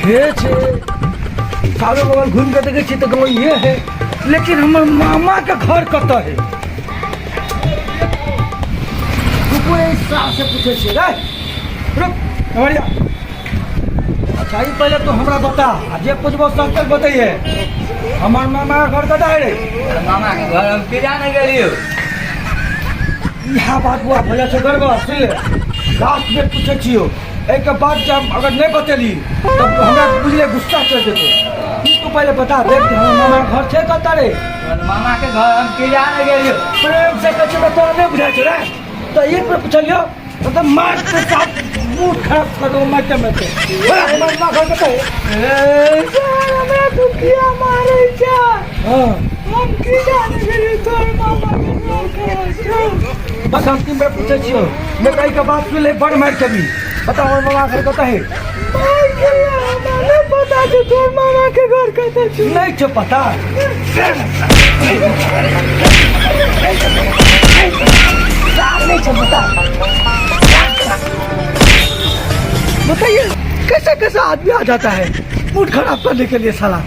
ये छे चारों बगल घूम के देखे तो गाँव ये है, लेकिन हमार मामा के घर कत है? से पूछे छे रे, रुक हमारिया। अच्छा ये पहले तो हमरा बता, जे पूछबो सब तक बताइए। हमार मामा का घर कत है रे? मामा के घर हम किराया नहीं गेलियो। यह बात हुआ भैया से गड़बड़ सुन ले, लास्ट में पूछे छियो, एक बात जब अगर नहीं बतेली तब हमरा बुझले गुस्सा चढ़ जेतो। तू पहले बता दे कि हमर मामा का घर छे कत रे? मामा के घर हम किराया नहीं गेलियो। प्रेम से कछ तो तोरा नहीं बुझाई छे रे, तो एक पे पूछलियो तो मार के साथ मुंह खराब कर दो मत मत। हमर मामा घर कत है? ए साला मैं दुखिया मारे जा। हां हम किराया नहीं गेली तोर मामा के घर। बस हम तीन बार पूछे छियो, मैं कहीं का बात सुन ले बड़ मार के भी बता हमर मामा घर कत है? नहीं पता जो तोर मामा के घर कत है? नहीं छो पता। नहीं छो पता। बताइए कैसा कैसा आदमी आ जाता है मूड खराब करने के लिए साला।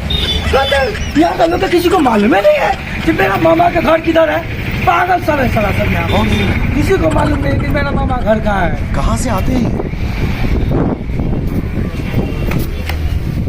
यहाँ का लोग किसी को मालूम ही नहीं है कि मेरा मामा का घर किधर है। पागल साला साला सब यहाँ किसी को मालूम नहीं कि मेरा मामा घर कहाँ है। कहाँ से आते हैं?